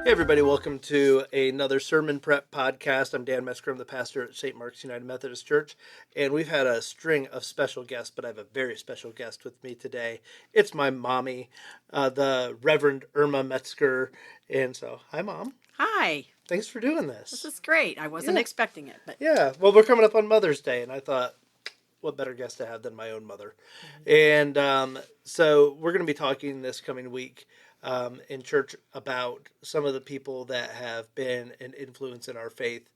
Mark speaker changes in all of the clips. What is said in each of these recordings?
Speaker 1: Hey everybody, welcome to another sermon prep podcast. I'm Dan Metzger, I'm the pastor at St. Mark's United Methodist Church, and we've had a string of special guests, but I have a very special guest with me today. It's my mommy, the Reverend Erma Metzger, and so, hi Mom.
Speaker 2: Hi.
Speaker 1: Thanks for doing this.
Speaker 2: This is great. I wasn't expecting it, but
Speaker 1: Yeah, well, we're coming up on Mother's Day, and I thought, what better guest to have than my own mother? And so we're going to be talking this coming week in church about some of the people that have been an influence in our faith.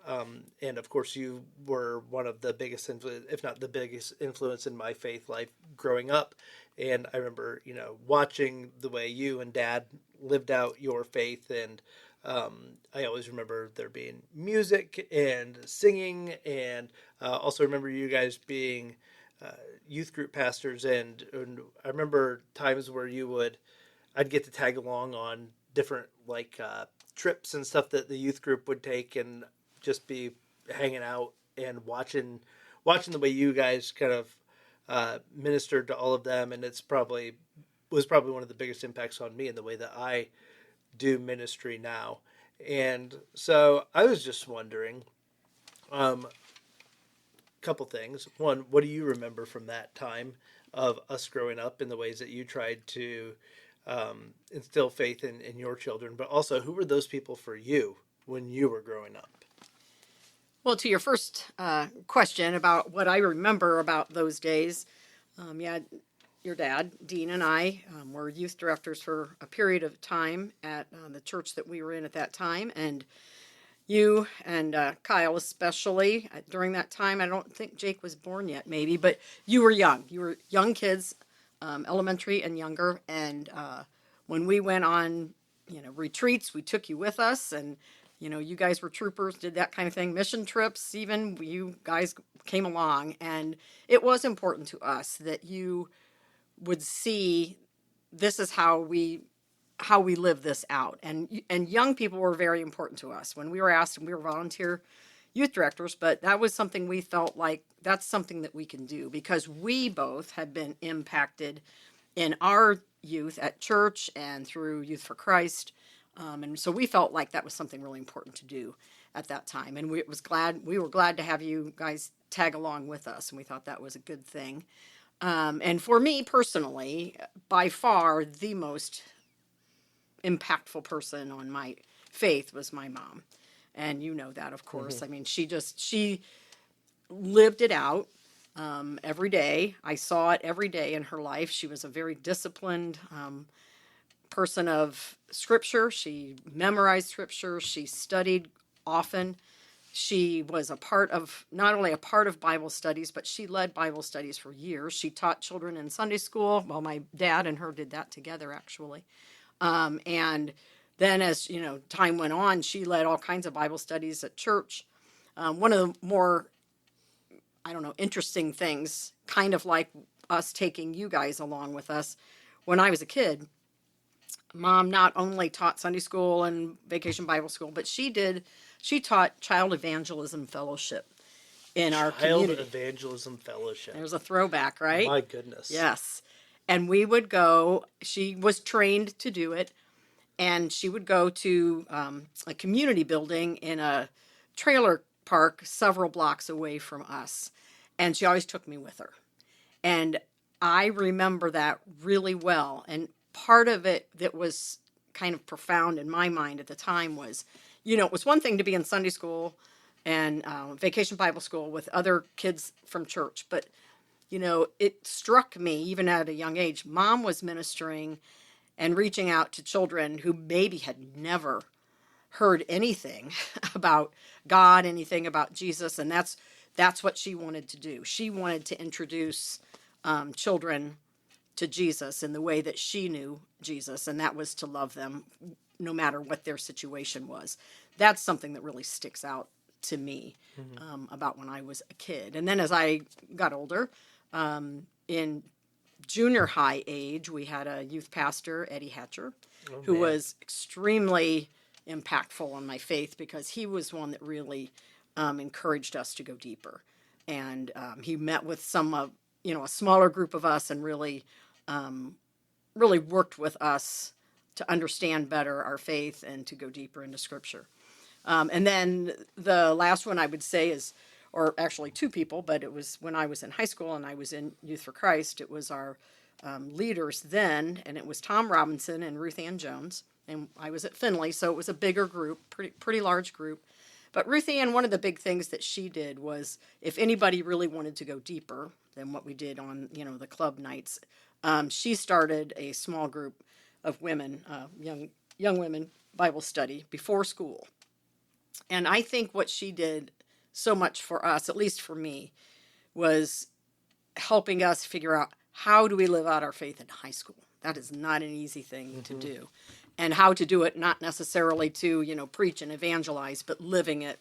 Speaker 1: And of course, you were one of the biggest influence, if not the biggest influence in my faith life growing up. And I remember, watching the way you and Dad lived out your faith. And I always remember there being music and singing, and also remember you guys being youth group pastors. And I remember times where I'd get to tag along on different trips and stuff that the youth group would take, and just be hanging out and watching the way you guys kind of ministered to all of them. And was probably one of the biggest impacts on me in the way that I do ministry now. And so I was just wondering, couple things. One, what do you remember from that time of us growing up in the ways that you tried to instill faith in your children, but also who were those people for you when you were growing up?
Speaker 2: well, to your first question about what I remember about those days, your dad, Dean, and I were youth directors for a period of time at the church that we were in at that time, and you and Kyle especially during that time. I don't think Jake was born yet, maybe, but you were young. You were young kids, elementary and younger, and when we went on, retreats, we took you with us, and you guys were troopers, did that kind of thing, mission trips, even you guys came along, and it was important to us that you would see this is how we live this out, and young people were very important to us. When we were asked, and we were volunteer youth directors, but that was something we felt like that's something that we can do because we both had been impacted in our youth at church and through Youth for Christ, and so we felt like that was something really important to do at that time, and we were glad to have you guys tag along with us, and we thought that was a good thing. And for me personally, by far the most impactful person on my faith was my mom. And you know that, of course. Mm-hmm. I mean, she lived it out every day. I saw it every day in her life. She was a very disciplined person of Scripture. She memorized Scripture. She studied often. She was not only a part of Bible studies, but she led Bible studies for years. She taught children in Sunday school. Well, my dad and her did that together, actually. And then as, time went on, she led all kinds of Bible studies at church. One of the more, interesting things, kind of like us taking you guys along with us, when I was a kid, Mom not only taught Sunday school and Vacation Bible School, but she taught Child Evangelism Fellowship in our community.
Speaker 1: Child Evangelism Fellowship.
Speaker 2: There's a throwback, right?
Speaker 1: My goodness.
Speaker 2: Yes. And we would go, she was trained to do it, and she would go to a community building in a trailer park several blocks away from us. And she always took me with her. And I remember that really well. And part of it that was kind of profound in my mind at the time was, it was one thing to be in Sunday school and Vacation Bible School with other kids from church, but it struck me, even at a young age, Mom was ministering and reaching out to children who maybe had never heard anything about God, anything about Jesus, and that's what she wanted to do. She wanted to introduce children to Jesus in the way that she knew Jesus, and that was to love them no matter what their situation was. That's something that really sticks out to me about when I was a kid. And then as I got older, in junior high age, we had a youth pastor, Eddie Hatcher, who was extremely impactful on my faith because he was one that really encouraged us to go deeper. And he met with a smaller group of us and really worked with us to understand better our faith and to go deeper into Scripture. And then the last one I would say is, or actually two people, but it was when I was in high school and I was in Youth for Christ. It was our leaders then, and it was Tom Robinson and Ruth Ann Jones. And I was at Findlay, so it was a bigger group, pretty large group. But Ruth Ann, one of the big things that she did was, if anybody really wanted to go deeper than what we did on, the club nights, she started a small group of women, young women, Bible study before school. And I think what she did so much for us, at least for me, was helping us figure out, how do we live out our faith in high school? That is not an easy thing to do. And how to do it, not necessarily to, preach and evangelize, but living it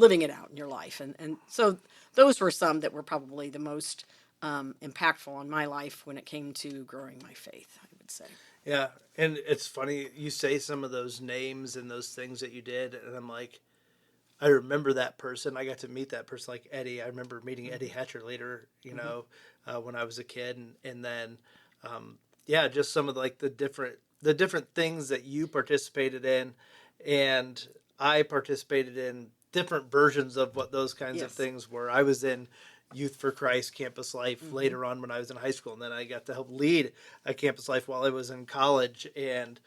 Speaker 2: out in your life. And so those were some that were probably the most impactful on my life when it came to growing my faith, I would say.
Speaker 1: Yeah, and it's funny, you say some of those names and those things that you did, and I'm like, I remember that person. I got to meet that person, like Eddie. I remember meeting Eddie Hatcher later, when I was a kid, and then, just some of the different things that you participated in, and I participated in different versions of what those kinds of things were. I was in Youth for Christ Campus Life later on when I was in high school, and then I got to help lead a Campus Life while I was in college, and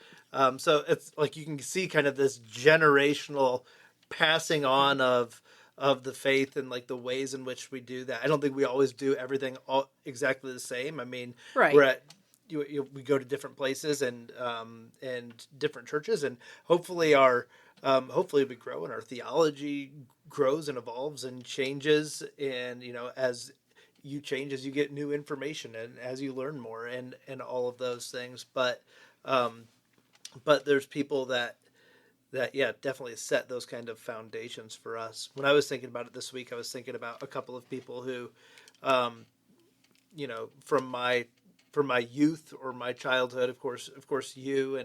Speaker 1: so it's like you can see kind of this generational passing on of the faith and like the ways in which we do that. I don't think we always do everything exactly the same. I mean,
Speaker 2: right.
Speaker 1: We're at we go to different places and different churches, and hopefully hopefully we grow and our theology grows and evolves and changes, and as you change, as you get new information and as you learn more and all of those things, but there's people that definitely set those kind of foundations for us. When I was thinking about it this week, I was thinking about a couple of people who from my youth or my childhood, of course you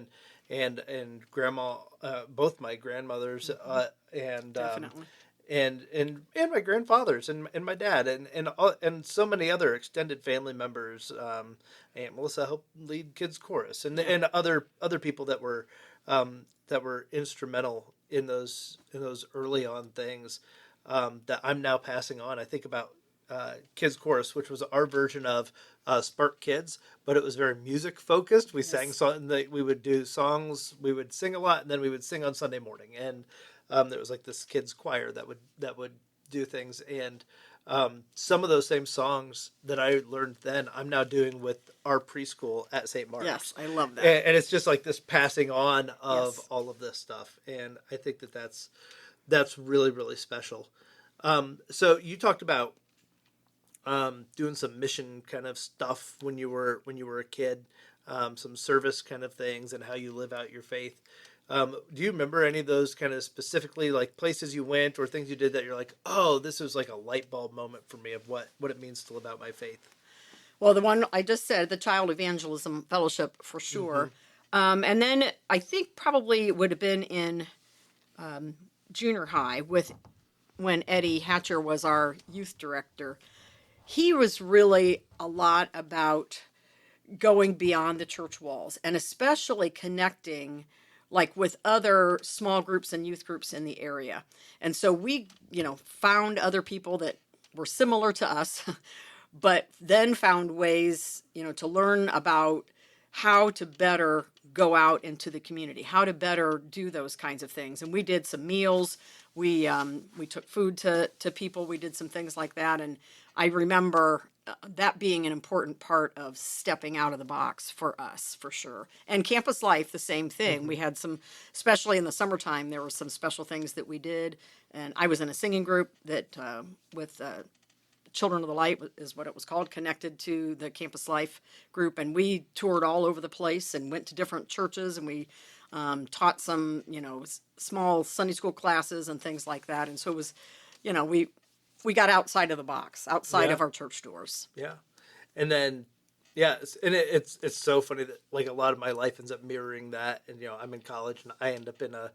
Speaker 1: and grandma, both my grandmothers, and
Speaker 2: Definitely.
Speaker 1: And my grandfathers and my dad and so many other extended family members. Aunt Melissa helped lead kids chorus, and other people that were instrumental in those early on things that I'm now passing on. I think about Kids Chorus, which was our version of Spark Kids, but it was very music focused. We sang we would do songs, we would sing a lot, and then we would sing on Sunday morning. And there was like this kids choir that would do things. And some of those same songs that I learned then, I'm now doing with our preschool at St. Mark's.
Speaker 2: Yes, I love that.
Speaker 1: And it's just like this passing on of all of this stuff. And I think that's really, really special. So you talked about doing some mission kind of stuff when you were a kid, some service kind of things, and how you live out your faith. Do you remember any of those kind of specifically, like places you went or things you did that you're like, oh, this was like a light bulb moment for me of what it means to live out my faith?
Speaker 2: Well, the one I just said, the Child Evangelism Fellowship, for sure. And then I think probably it would have been in junior high when Eddie Hatcher was our youth director. He was really a lot about going beyond the church walls, and especially connecting like with other small groups and youth groups in the area. And so we, found other people that were similar to us, but then found ways, to learn about how to better go out into the community, how to better do those kinds of things. And we did some meals. We took food to people. We did some things like that. And I remember that being an important part of stepping out of the box for us, for sure. And campus life, the same thing. We had some, especially in the summertime, there were some special things that we did. And I was in a singing group that with Children of the Light is what it was called, connected to the campus life group. And we toured all over the place and went to different churches, and we taught some, small Sunday school classes and things like that. And so it was, we got outside of the box, outside of our church doors.
Speaker 1: Yeah. And then, it's so funny that like a lot of my life ends up mirroring that. And, I'm in college and I end up in a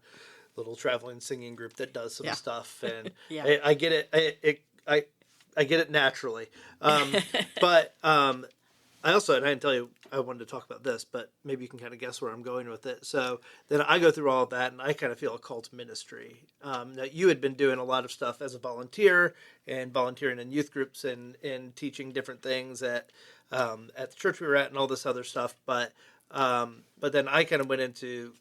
Speaker 1: little traveling singing group that does some stuff. And I get it. I get it naturally. But I also, and I didn't tell you I wanted to talk about this, but maybe you can kind of guess where I'm going with it. So then I go through all of that, and I kind of feel a call to ministry. Now you had been doing a lot of stuff as a volunteer and volunteering in youth groups and teaching different things at the church we were at and all this other stuff. But then I kind of went into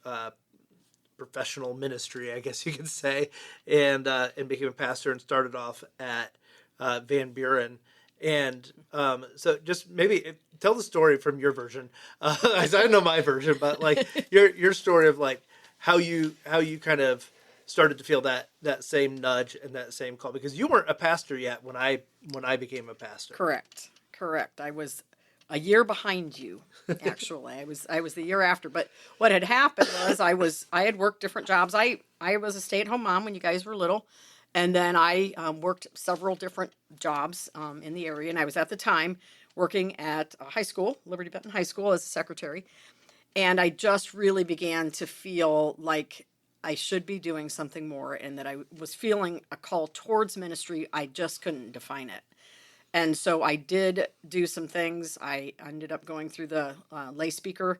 Speaker 1: professional ministry, I guess you could say, and became a pastor and started off at Van Buren. And so just maybe tell the story from your version. I know my version, but like your story of like how you kind of started to feel that same nudge and that same call, because you weren't a pastor yet when I became a pastor.
Speaker 2: Correct. I was a year behind you, actually. I was the year after. But what had happened was I had worked different jobs. I was a stay-at-home mom when you guys were little. And then I worked several different jobs in the area. And I was at the time working at a high school, Liberty Benton High School, as a secretary. And I just really began to feel like I should be doing something more, and that I was feeling a call towards ministry. I just couldn't define it. And so I did do some things. I ended up going through the lay speaker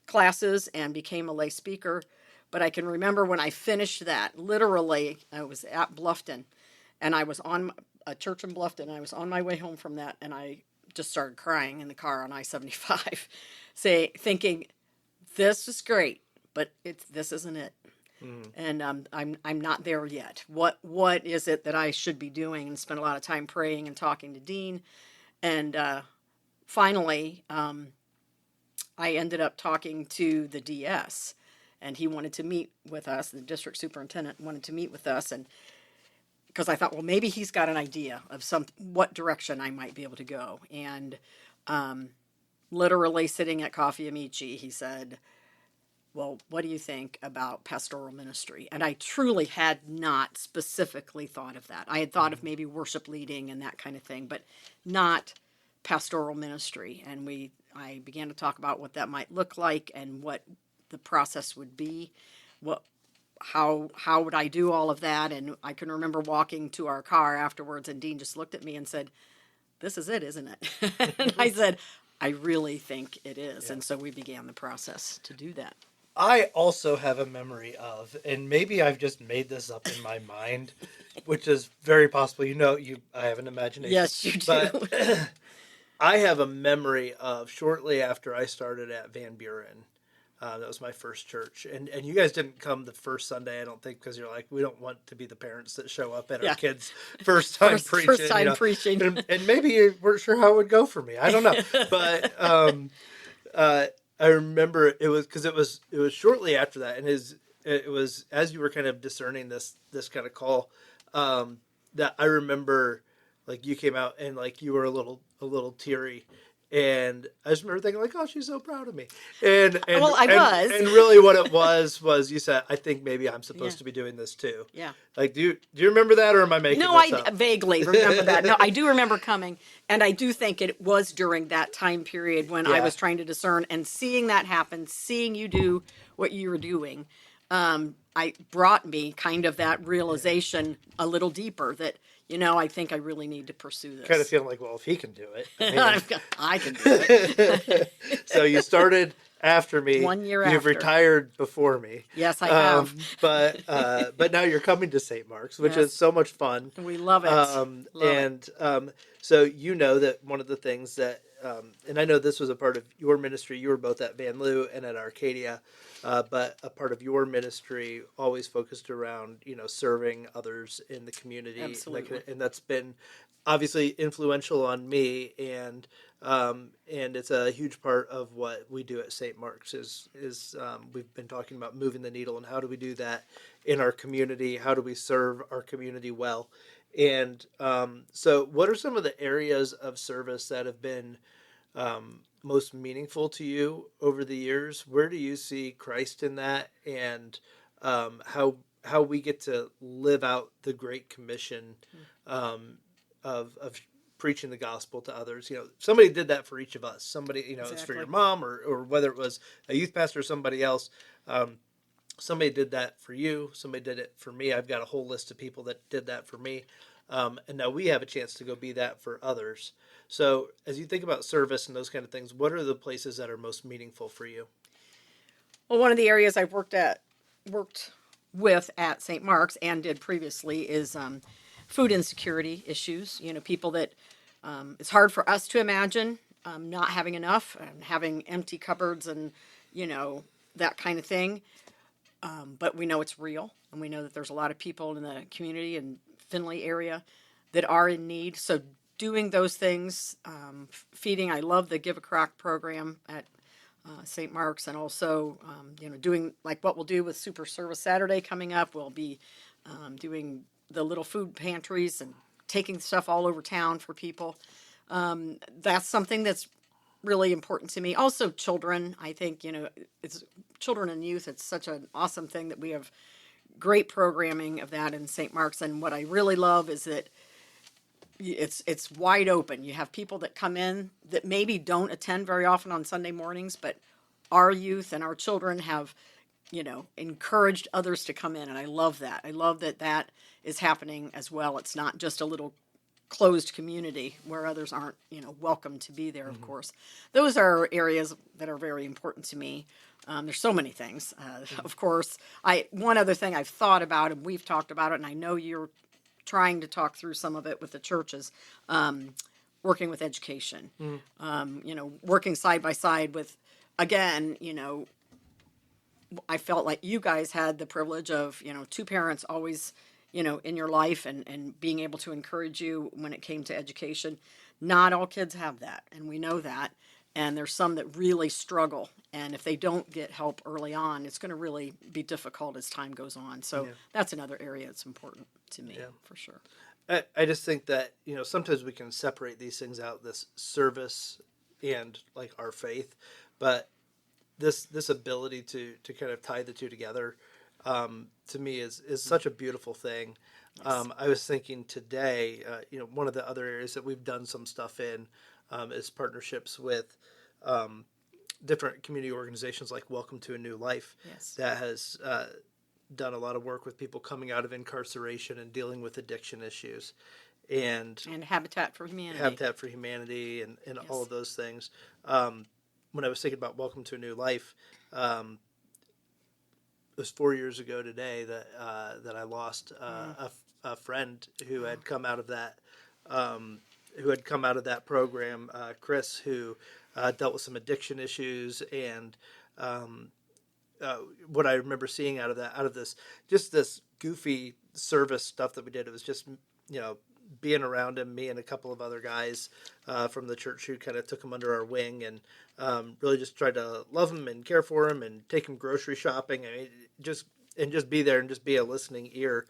Speaker 2: classes and became a lay speaker. But I can remember when I finished that, literally, I was at Bluffton, and I was on a church in Bluffton, and I was on my way home from that, and I just started crying in the car on I-75, thinking, this is great, but this isn't it. And I'm not there yet. What is it that I should be doing? And spent a lot of time praying and talking to Dean, and finally, I ended up talking to the DS, and he wanted to meet with us. The district superintendent wanted to meet with us, and because I thought, well, maybe he's got an idea of what direction I might be able to go. And literally sitting at Coffee Amici, he said, well, what do you think about pastoral ministry? And I truly had not specifically thought of that. I had thought of maybe worship leading and that kind of thing, but not pastoral ministry. And I began to talk about what that might look like and what the process would be. How would I do all of that? And I can remember walking to our car afterwards, and Dean just looked at me and said, this is it, isn't it? And I said, I really think it is. Yeah. And so we began the process to do that.
Speaker 1: I also have a memory of, and maybe I've just made this up in my mind, which is very possible. I have an imagination.
Speaker 2: Yes, you do.
Speaker 1: But I have a memory of shortly after I started at Van Buren. That was my first church. And you guys didn't come the first Sunday, I don't think, because you're like, we don't want to be the parents that show up at our kids' first time preaching.
Speaker 2: First time preaching.
Speaker 1: And maybe you weren't sure how it would go for me. I don't know. But I remember it was shortly after that, and it was as you were kind of discerning this kind of call, that I remember, like, you came out and like you were a little teary, and I just remember thinking like, oh, she's so proud of me, and
Speaker 2: well, I was,
Speaker 1: and really what it was you said, I think maybe I'm supposed to be doing this too.
Speaker 2: Yeah.
Speaker 1: Like, do you remember that, or am I making
Speaker 2: this up? I vaguely remember that. No, I do remember coming, and I do think it was during that time period when I was trying to discern and seeing that happen, seeing you do what you were doing. I brought me kind of that realization a little deeper that, I think I really need to pursue this.
Speaker 1: Kind of feeling like, well, if he can do it,
Speaker 2: I can do it.
Speaker 1: So you started after me.
Speaker 2: 1 year
Speaker 1: You've
Speaker 2: after.
Speaker 1: retared before me.
Speaker 2: Yes, I have.
Speaker 1: But now you're coming to St. Mark's, which is so much fun.
Speaker 2: We love it.
Speaker 1: So that one of the things that, and I know this was a part of your ministry, you were both at Van Loo and at Arcadia, but a part of your ministry always focused around, serving others in the community.
Speaker 2: Absolutely.
Speaker 1: And that's been obviously influential on me, and it's a huge part of what we do at St. Mark's is we've been talking about moving the needle, and how do we do that in our community? How do we serve our community well? And so what are some of the areas of service that have been most meaningful to you over the years? Where do you see Christ in that, and how we get to live out the Great Commission of preaching the gospel to others? Somebody did that for each of us. Somebody,
Speaker 2: Exactly.
Speaker 1: It's for your mom, or whether it was a youth pastor or somebody else. Somebody did that for you. Somebody did it for me. I've got a whole list of people that did that for me. And now we have a chance to go be that for others. So as you think about service and those kind of things, what are the places that are most meaningful for you?
Speaker 2: Well, one of the areas I've worked with at St. Mark's and did previously is food insecurity issues. You know, people that it's hard for us to imagine not having enough and having empty cupboards and, you know, that kind of thing. But we know it's real, and we know that there's a lot of people in the community and Findlay area that are in need. So doing those things, feeding. I love the Give a Crack program at St. Mark's, and also doing like what we'll do with Super Service Saturday coming up. We'll be doing the little food pantries and taking stuff all over town for people. That's something that's really important to me. Also, children. I think it's children and youth. It's such an awesome thing that we have great programming of that in St. Mark's. And what I really love is that it's wide open. You have people that come in that maybe don't attend very often on Sunday mornings, but our youth and our children have, encouraged others to come in. And I love that. I love that that is happening as well. It's not just a little closed community where others aren't, welcome to be there, of course. Those are areas that are very important to me. There's so many things, of course. One other thing I've thought about, and we've talked about it, and I know you're trying to talk through some of it with the churches, working with education, working side by side with, again, I felt like you guys had the privilege of, two parents always, in your life and being able to encourage you when it came to education. Not all kids have that, and we know that. And there's some that really struggle. And if they don't get help early on, it's going to really be difficult as time goes on. So that's another area that's important to me, for sure.
Speaker 1: I just think that, sometimes we can separate these things out, this service and like our faith. But this ability to kind of tie the two together, to me is such a beautiful thing. Yes. I was thinking today, one of the other areas that we've done some stuff in is partnerships with different community organizations like Welcome to a New Life.
Speaker 2: Yes.
Speaker 1: That has done a lot of work with people coming out of incarceration and dealing with addiction issues. And
Speaker 2: Habitat for Humanity.
Speaker 1: And yes. All of those things. When I was thinking about Welcome to a New Life, it was 4 years ago today that I lost a friend who had come out of that program, Chris, who dealt with some addiction issues, and what I remember seeing out of this goofy service stuff that we did, it was just being around him, me and a couple of other guys from the church who kind of took him under our wing and really just tried to love him and care for him and take him grocery shopping. I mean, just be there and just be a listening ear,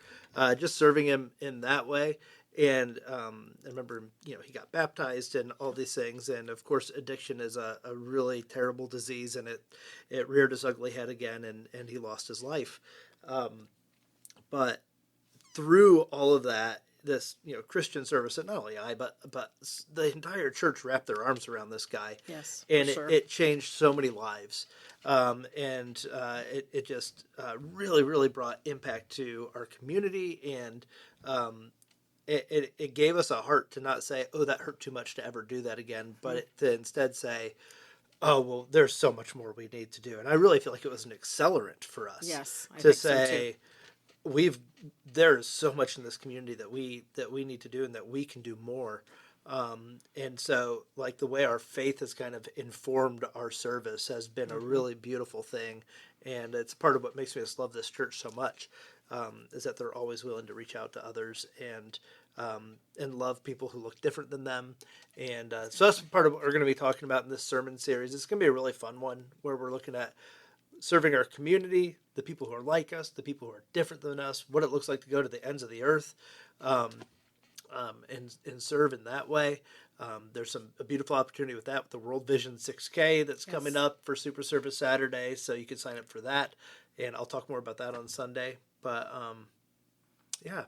Speaker 1: just serving him in that way. And I remember, he got baptized and all these things. And of course, addiction is a really terrible disease, and it reared its ugly head again, and he lost his life. But through all of that, this Christian service, and not only but the entire church wrapped their arms around this guy.
Speaker 2: Yes,
Speaker 1: and
Speaker 2: sure.
Speaker 1: it changed so many lives, and it just really, really brought impact to our community, and it gave us a heart to not say, oh, that hurt too much to ever do that again, but to instead say, oh, well, there's so much more we need to do. And I really feel like it was an accelerant for us.
Speaker 2: Yes, I
Speaker 1: to
Speaker 2: think
Speaker 1: say,
Speaker 2: so too.
Speaker 1: There's so much in this community that we need to do and that we can do more. And so like the way our faith has kind of informed our service has been a really beautiful thing. And it's part of what makes me just love this church so much, is that they're always willing to reach out to others and love people who look different than them. And so that's part of what we're going to be talking about in this sermon series. It's going to be a really fun one where we're looking at serving our community, the people who are like us, the people who are different than us, what it looks like to go to the ends of the earth, and serve in that way. There's a beautiful opportunity with that, with the World Vision 6K that's coming up for Super Service Saturday, so you can sign up for that, and I'll talk more about that on Sunday. But yeah,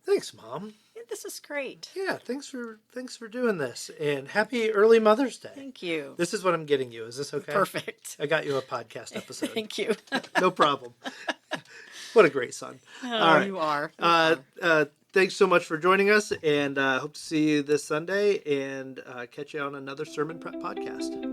Speaker 1: thanks, Mom.
Speaker 2: This is great.
Speaker 1: Yeah, thanks for doing this, and happy early Mother's Day.
Speaker 2: Thank you.
Speaker 1: This is what I'm getting you. Is this okay?
Speaker 2: Perfect.
Speaker 1: I got you a podcast episode.
Speaker 2: Thank you.
Speaker 1: No problem. What a great son.
Speaker 2: Oh,
Speaker 1: all right.
Speaker 2: You are.
Speaker 1: thanks so much for joining us, and hope to see you this Sunday and catch you on another Sermon Prep podcast.